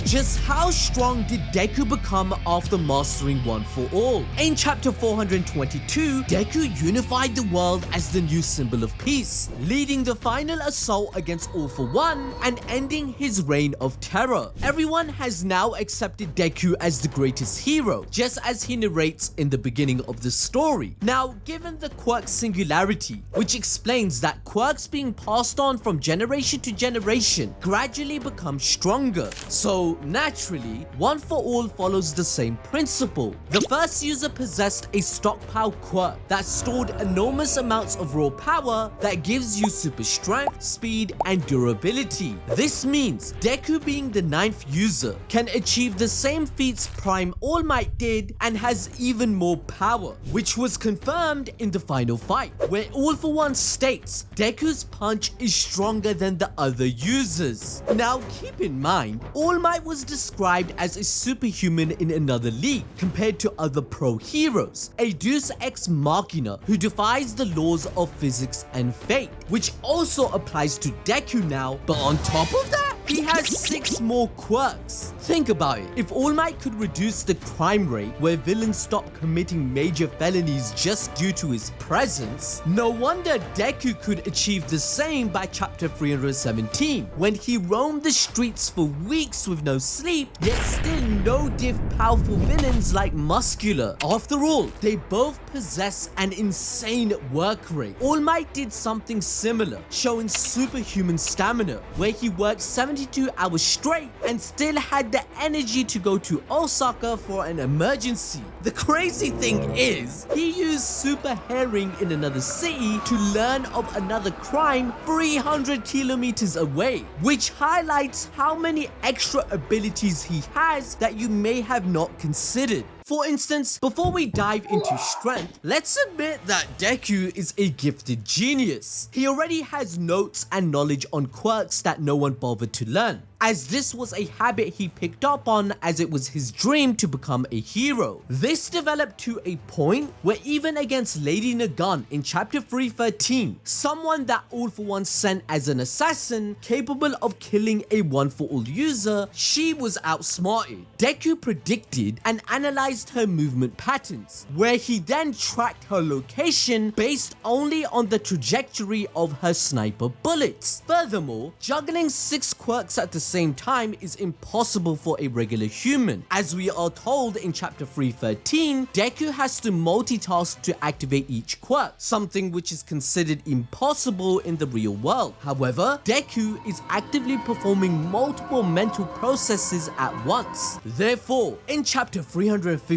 just how strong did Deku become after mastering One for All? In chapter 422, Deku unified the world as the new symbol of peace, leading the final assault against All for One and ending his reign of terror. Everyone has now accepted Deku as the greatest hero, just as he narrates in the beginning of the story. Now, given the Quirk singularity, which explains that quirks being passed on from generation to generation gradually become stronger, so naturally, One for All follows the same principle. The first user possessed a stockpile quirk that stored enormous amounts of raw power that gives you super strength, speed, and durability. This means Deku, being the 9th user, can achieve the same feats Prime All Might did and has even more power, which was confirmed in the final fight, where All for One states Deku's punch is stronger than the other users. Now keep in mind, All Might was described as a superhuman in another league compared to other pro heroes, a deus ex machina who defies the laws of physics and fate, which also applies to Deku now, but on top of that, he has 6 more quirks. Think about it, if All Might could reduce the crime rate where villains stop committing major felonies just due to his presence, no wonder Deku could achieve the same by chapter 317, when he roamed the streets for weeks with no sleep, yet still no diff powerful villains like Muscular. After all, they both possess an insane work rate. All Might did something similar, showing superhuman stamina, where he worked 72 hours straight and still had the energy to go to Osaka for an emergency. The crazy thing is, he used super herring in another city to learn of another crime 300 kilometers away, which highlights how many extra abilities he has that you may have not considered. For instance, before we dive into strength, let's admit that Deku is a gifted genius. He already has notes and knowledge on quirks that no one bothered to learn, as this was a habit he picked up on as it was his dream to become a hero. This developed to a point where even against Lady Nagan in chapter 313, someone that All for One sent as an assassin capable of killing a One for All user, she was outsmarted. Deku predicted and analyzed her movement patterns, where he then tracked her location based only on the trajectory of her sniper bullets. Furthermore, juggling 6 quirks at the same time is impossible for a regular human. As we are told in chapter 313, Deku has to multitask to activate each quirk, something which is considered impossible in the real world. However, Deku is actively performing multiple mental processes at once. Therefore, in chapter 315,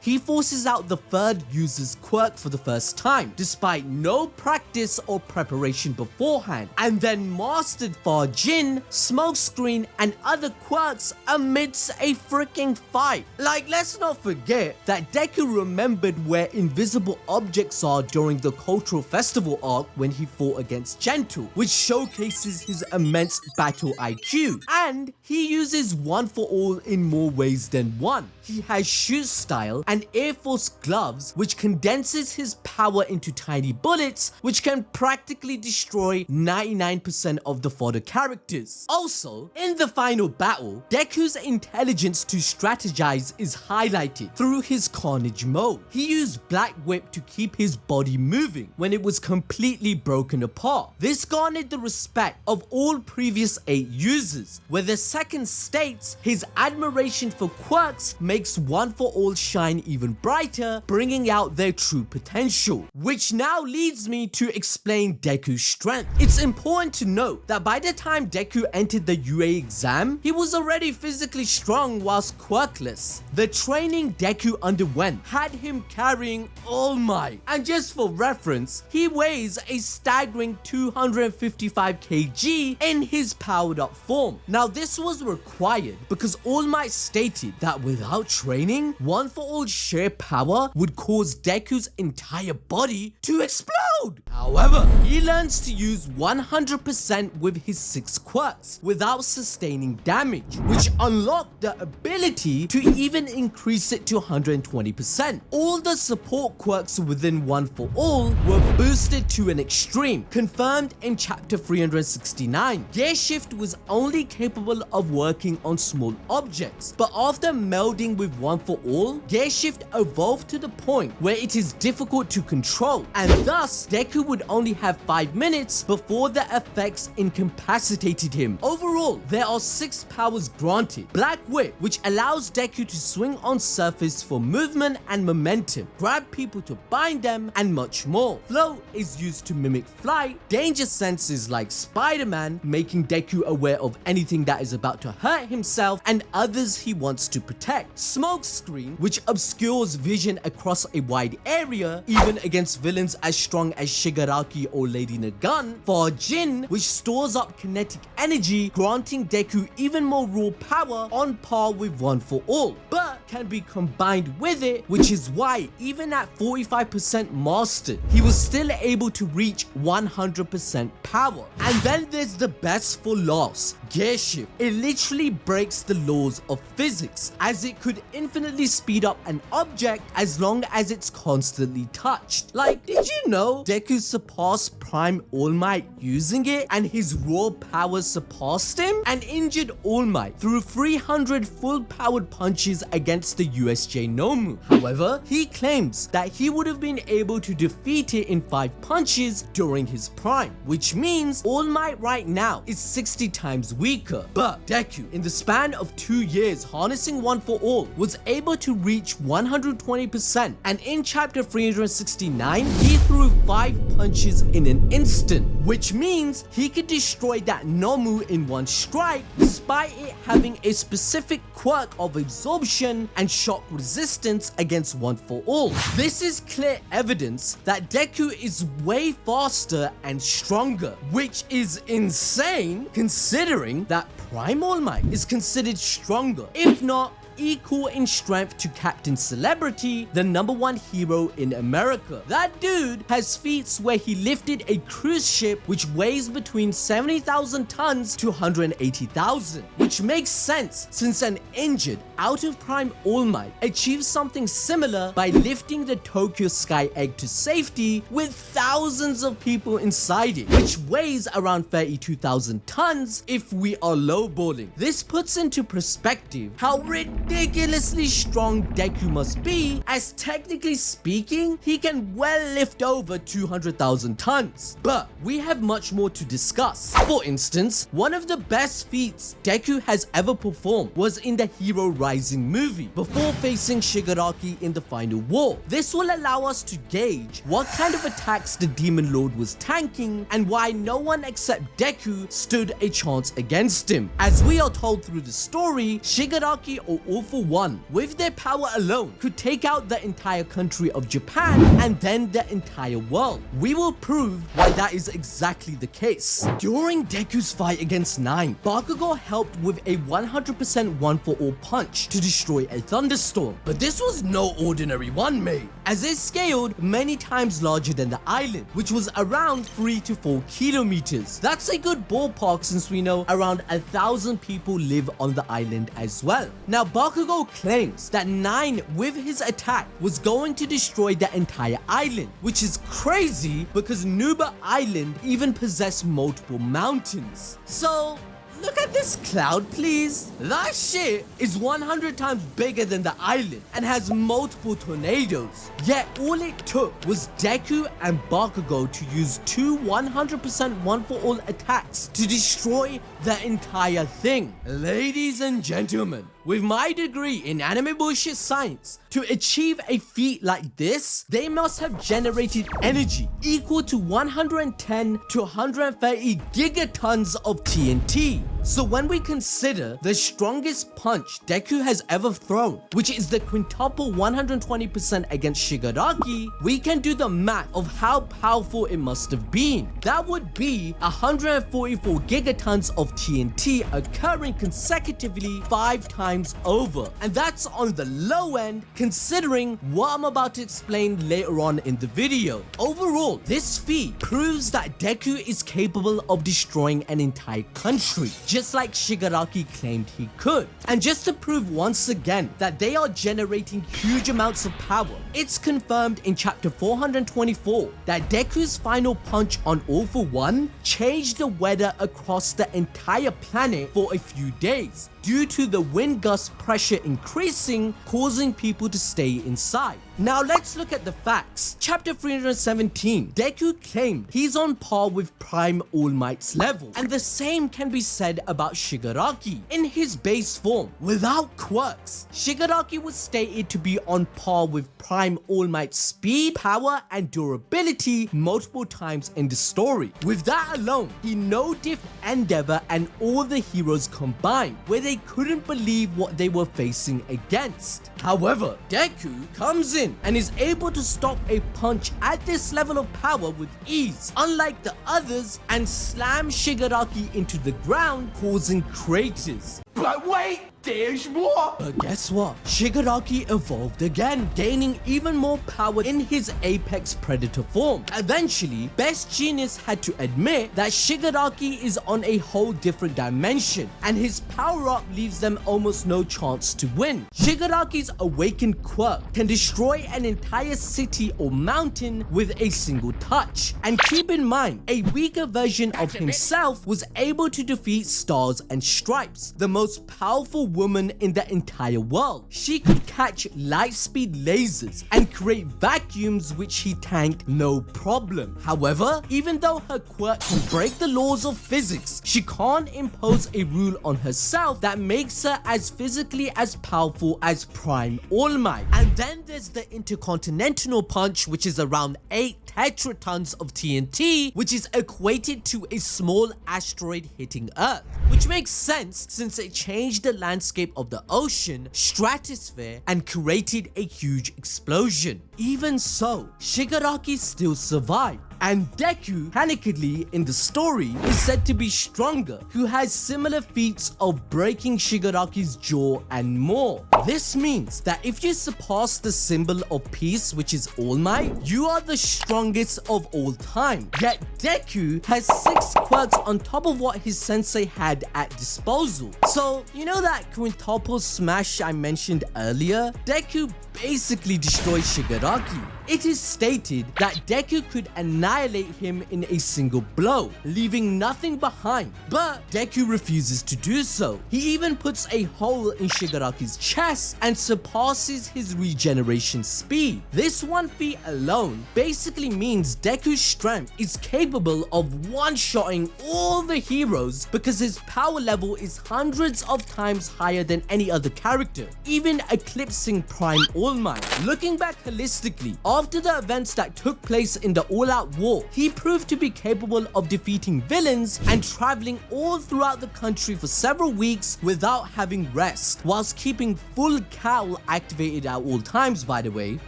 he forces out the 3rd user's quirk for the first time, despite no practice or preparation beforehand, and then mastered Far-Jin, Smokescreen, and other quirks amidst a freaking fight. Like, let's not forget that Deku remembered where invisible objects are during the cultural festival arc when he fought against Gentle, which showcases his immense battle IQ, and he uses One for All in more ways than one. He has shoot style and Air Force gloves, which condenses his power into tiny bullets, which can practically destroy 99% of the fodder characters. Also, in the final battle, Deku's intelligence to strategize is highlighted through his Carnage mode. He used Black Whip to keep his body moving when it was completely broken apart. This garnered the respect of all previous 8 users, where the second states his admiration for quirks makes One for All shine even brighter, bringing out their true potential. Which now leads me to explain Deku's strength. It's important to note that by the time Deku entered the UA exam, he was already physically strong whilst quirkless. The training Deku underwent had him carrying All Might, and just for reference, he weighs a staggering 255 kg in his powered up form. Now this was required because All Might stated that without training, One For All's sheer power would cause Deku's entire body to explode. However, he learns to use 100% with his 6 quirks without sustaining damage, which unlocked the ability to even increase it to 120%. All the support quirks within One For All were boosted to an extreme, confirmed in chapter 369. Gear Shift was only capable of working on small objects, but after melding with One For All, Gear Shift evolved to the point where it is difficult to control, and thus Deku would only have 5 minutes before the effects incapacitated him. Overall, there are 6 powers granted. Black Whip, which allows Deku to swing on surface for movement and momentum, grab people to bind them, and much more. Float is used to mimic flight. Danger Sense is like Spider-Man, making Deku aware of anything that is about to hurt himself and others he wants to protect. Smoke Screen, which obscures vision across a wide area, even against villains as strong as Shigaraki or Lady Nagun. Jin, which stores up kinetic energy, granting Deku even more raw power on par with One For All, but can be combined with it, which is why even at 45% mastered, he was still able to reach 100% power. And then there's the best for last, Gear Shift. It literally breaks the laws of physics, as it could infinitely speed up an object as long as it's constantly touched. Like, did you know Deku surpassed Prime All Might using it, and his raw powers surpassed him? And injured All Might threw 300 full-powered punches against the USJ Nomu. However, he claims that he would have been able to defeat it in 5 punches during his prime, which means All Might right now is 60 times weaker. But Deku, in the span of 2 years harnessing One For All, was able to reach 120%, and in chapter 369, he threw 5 punches in an instant, which means he could destroy that Nomu in one strike, despite it having a specific quirk of absorption and shock resistance against One For All. This is clear evidence that Deku is way faster and stronger, which is insane considering that Prime All Might is considered stronger, if not equal in strength to Captain Celebrity, the #1 hero in America. That dude has feats where he lifted a cruise ship which weighs between 70,000 tons to 180,000, which makes sense since an injured, out of Prime All Might achieves something similar by lifting the Tokyo Sky Egg to safety with thousands of people inside it, which weighs around 32,000 tons if we are lowballing. This puts into perspective how ridiculously strong Deku must be, as technically speaking, he can well lift over 200,000 tons. But we have much more to discuss. For instance, one of the best feats Deku has ever performed was in the Hero Rising movie, before facing Shigaraki in the final war. This will allow us to gauge what kind of attacks the Demon Lord was tanking, and why no one except Deku stood a chance against him. As we are told through the story, Shigaraki or All For One, with their power alone, could take out the entire country of Japan and then the entire world. We will prove why that is exactly the case. During Deku's fight against Nine, Bakugo helped with a 100% One For All punch to destroy a thunderstorm, but this was no ordinary one, mate, as it scaled many times larger than the island, which was around 3 to 4 kilometers. That's a good ballpark since we know around 1,000 people live on the island as well. Now, Bakugo claims that Nine with his attack was going to destroy the entire island, which is crazy because Nuba Island even possessed multiple mountains. So look at this cloud, please. That shit is 100 times bigger than the island and has multiple tornadoes. Yet all it took was Deku and Bakugo to use 2 100% One For All attacks to destroy the entire thing. Ladies and gentlemen, with my degree in anime bullshit science, to achieve a feat like this, they must have generated energy equal to 110 to 130 gigatons of TNT. So when we consider the strongest punch Deku has ever thrown, which is the quintuple 120% against Shigaraki, we can do the math of how powerful it must have been. That would be 144 gigatons of TNT occurring consecutively 5 times over. And that's on the low end, considering what I'm about to explain later on in the video. Overall, this feat proves that Deku is capable of destroying an entire country, just like Shigaraki claimed he could. And just to prove once again that they are generating huge amounts of power, it's confirmed in chapter 424 that Deku's final punch on All For One changed the weather across the entire planet for a few days, due to the wind gust pressure increasing, causing people to stay inside. Now let's look at the facts. Chapter 317, Deku claimed he's on par with Prime All Might's level, and the same can be said about Shigaraki. In his base form, without quirks, Shigaraki was stated to be on par with Prime All Might's speed, power, and durability multiple times in the story. With that alone, he no-diff Endeavor and all the heroes combined, where they couldn't believe what they were facing against. However, Deku comes in and is able to stop a punch at this level of power with ease, unlike the others, and slam Shigaraki into the ground, causing craters. But wait, there's more! But guess what? Shigaraki evolved again, gaining even more power in his apex predator form. Eventually, Best Genius had to admit that Shigaraki is on a whole different dimension, and his power-up leaves them almost no chance to win. Shigaraki's awakened quirk can destroy an entire city or mountain with a single touch. And keep in mind, a weaker version of himself was able to defeat Stars and Stripes, the most powerful woman in the entire world. She could catch light speed lasers and create vacuums, which he tanked no problem. However, even though her quirk can break the laws of physics, she can't impose a rule on herself that makes her as physically as powerful as Prime All Might. And then there's the Intercontinental Punch, which is around 8 tetratons of TNT, which is equated to a small asteroid hitting Earth, which makes sense since it changed the landscape of the ocean, stratosphere, and created a huge explosion. Even so, Shigaraki still survived, and Deku, panickedly in the story, is said to be stronger, who has similar feats of breaking Shigaraki's jaw and more. This means that if you surpass the symbol of peace, which is All Might, you are the strongest of all time. Yet Deku has 6 quirks on top of what his sensei had at disposal. So, you know that quintuple smash I mentioned earlier? Deku basically destroys Shigaraki. It is stated that Deku could annihilate him in a single blow, leaving nothing behind, but Deku refuses to do so. He even puts a hole in Shigaraki's chest and surpasses his regeneration speed. This one feat alone basically means Deku's strength is capable of one-shotting all the heroes, because his power level is hundreds of times higher than any other character, even eclipsing Prime All Might. Looking back holistically, after the events that took place in the all-out war, he proved to be capable of defeating villains and traveling all throughout the country for several weeks without having rest, whilst keeping full cowl activated at all times, by the way.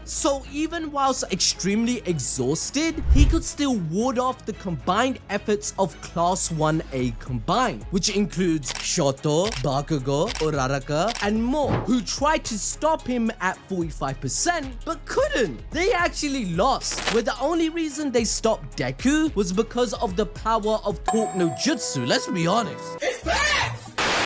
So even whilst extremely exhausted, he could still ward off the combined efforts of Class 1A combined, which includes Shoto, Bakugo, Uraraka, and more, who tried to stop him at 45% but couldn't. They actually lost, where the only reason they stopped Deku was because of the power of Talk no Jutsu, let's be honest.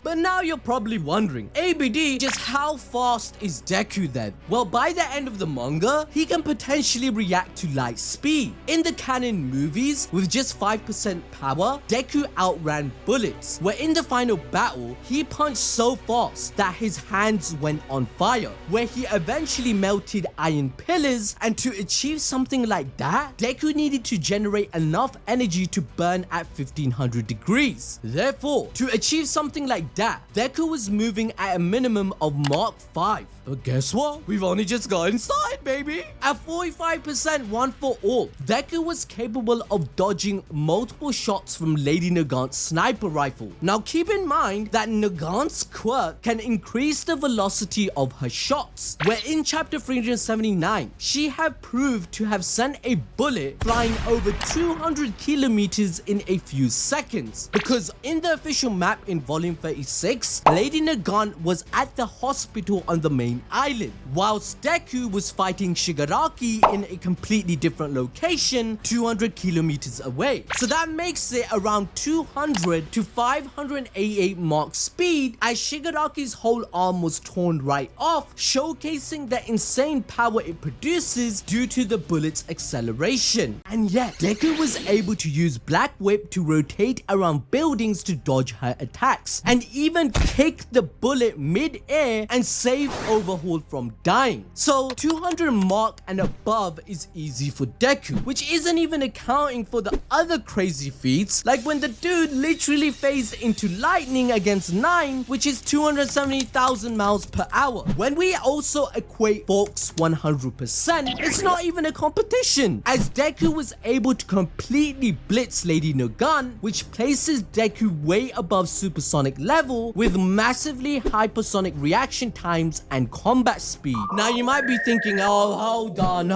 But now you're probably wondering, ABD, just how fast is Deku then? Well, by the end of the manga, he can potentially react to light speed. In the canon movies, with just 5% power, Deku outran bullets, where in the final battle, he punched so fast that his hands went on fire, where he eventually melted iron pillars, and to achieve something like that, Deku needed to generate enough energy to burn at 1500 degrees. Therefore, to achieve something like that, Deku was moving at a minimum of Mark 5. But guess what? We've only just gotten started, baby! At 45% 1 for all, Deku was capable of dodging multiple shots from Lady Nagant's sniper rifle. Now keep in mind that Nagant's quirk can increase the velocity of her shots, where in chapter 379, she had proved to have sent a bullet flying over 200 kilometers in a few seconds. Because in the official map in volume 36, Lady Nagant was at the hospital on the main island, whilst Deku was fighting Shigaraki in a completely different location 200 kilometers away. So that makes it around 200 to 588 Mach speed, as Shigaraki's whole arm was torn right off, showcasing the insane power it produces due to the bullet's acceleration. And yet, Deku was able to use Black Whip to rotate around buildings to dodge her attacks, and even kick the bullet mid-air and save Overhaul from dying. So 200 Mach and above is easy for Deku, which isn't even accounting for the other crazy feats, like when the dude literally phased into lightning against 9, which is 270,000 miles per hour. When we also equate Fork's 100%, it's not even a competition, as Deku was able to completely blitz Lady Nagant, which places Deku way above supersonic level with massively hypersonic reaction times and combat speed. Now you might be thinking, oh, hold on,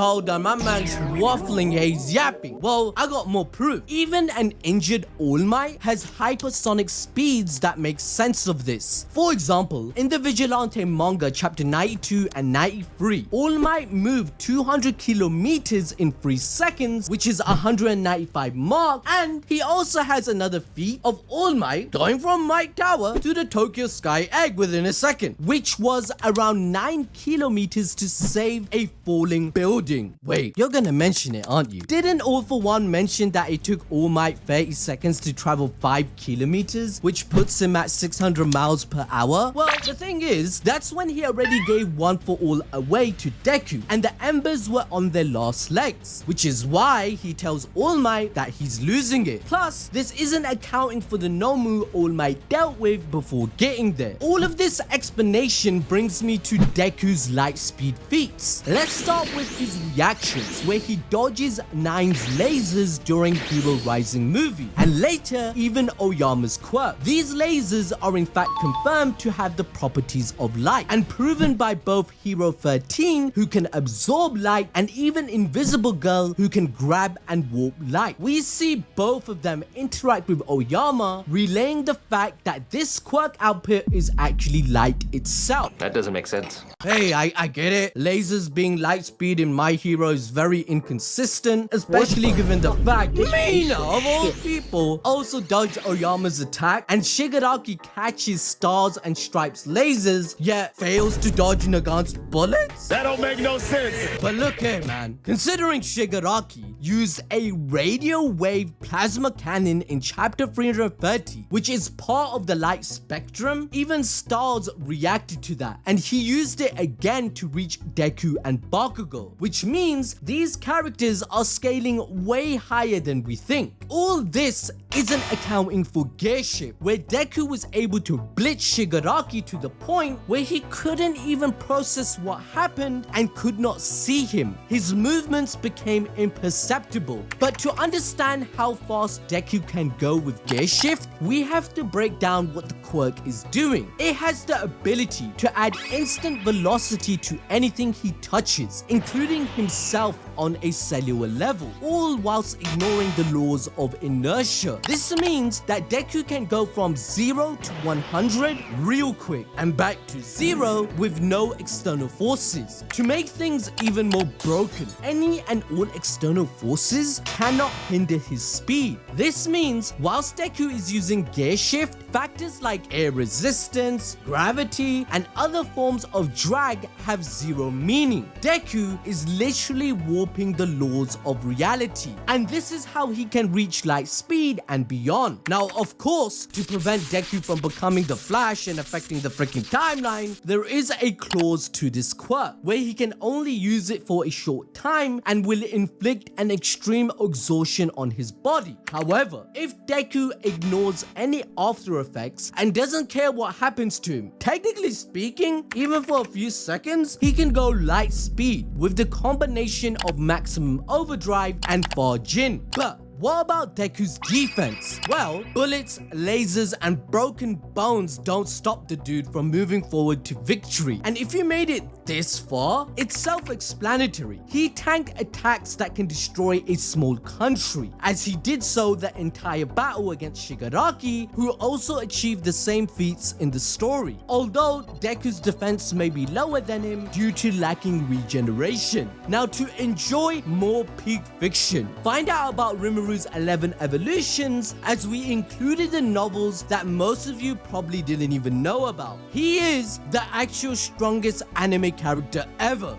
my man's waffling here, he's yapping. Well, I got more proof. Even an injured All Might has hypersonic speeds that make sense of this. For example, in the Vigilante manga chapter 92 and 93, All Might moved 200 kilometers in 3 seconds, which is 195 Mach, and he also has another feat of All Might going from Might Tower to the Tokyo Sky Egg within a second, which was around 9 kilometers to save a falling building. Wait, you're gonna mention it, aren't you? Didn't All For One mention that it took All Might 30 seconds to travel 5 kilometers, which puts him at 600 miles per hour? Well, the thing is, that's when he already gave 1 for All away to Deku, and the embers were on their last legs, which is why he tells All Might that he's losing it. Plus, this isn't accounting for the Nomu All Might dealt with before getting there. All of this explanation brings me to Deku's light speed feats. Let's start with his reactions, where he dodges 9's lasers during Hero Rising movie, and later even Oyama's quirk. These lasers are in fact confirmed to have the properties of light, and proven by both Hero 13, who can absorb light, and even Invisible Girl, who can grab and warp light. We see both of them interact with Oyama, relaying the fact that this quirk output is actually light itself. That doesn't make sense. Hey, I get it. Lasers being light speed in My Hero is very inconsistent, especially given the fact Mina, of all people, also dodged Oyama's attack, and Shigaraki catches Stars and Stripes lasers, yet fails to dodge Nagant's bullets? That don't make no sense. But look here, man. Considering Shigaraki used a radio wave plasma cannon in chapter 330, which is part of the light spectrum, even Stars reacted to that, and he used it again to reach Deku and Bakugo, which means these characters are scaling way higher than we think. All this isn't accounting for Gear Shift, where Deku was able to blitz Shigaraki to the point where he couldn't even process what happened and could not see him. His movements became imperceptible. But to understand how fast Deku can go with Gear Shift, we have to break down what the quirk is doing. It has the ability to add instant velocity to anything he touches, including himself on a cellular level, all whilst ignoring the laws of inertia. This means that Deku can go from 0 to 100 real quick and back to 0 with no external forces. To make things even more broken, any and all external forces cannot hinder his speed. This means whilst Deku is using Gear Shift, factors like air resistance, gravity, and other forms of drag have zero meaning. Deku is literally warping warping the laws of reality. And this is how he can reach light speed and beyond. Now, of course, to prevent Deku from becoming the Flash and affecting the freaking timeline, there is a clause to this quirk where he can only use it for a short time and will inflict an extreme exhaustion on his body. However, if Deku ignores any after effects and doesn't care what happens to him, technically speaking, even for a few seconds, he can go light speed with the combination of maximum overdrive and far Jin. But what about Deku's defense? Well, bullets, lasers, and broken bones don't stop the dude from moving forward to victory. And if you made it this far, it's self-explanatory. He tanked attacks that can destroy a small country, as he did so the entire battle against Shigaraki, who also achieved the same feats in the story. Although Deku's defense may be lower than him due to lacking regeneration. Now, to enjoy more peak fiction, find out about Rimuru's 11 evolutions, as we included the novels that most of you probably didn't even know about. He is the actual strongest anime character ever,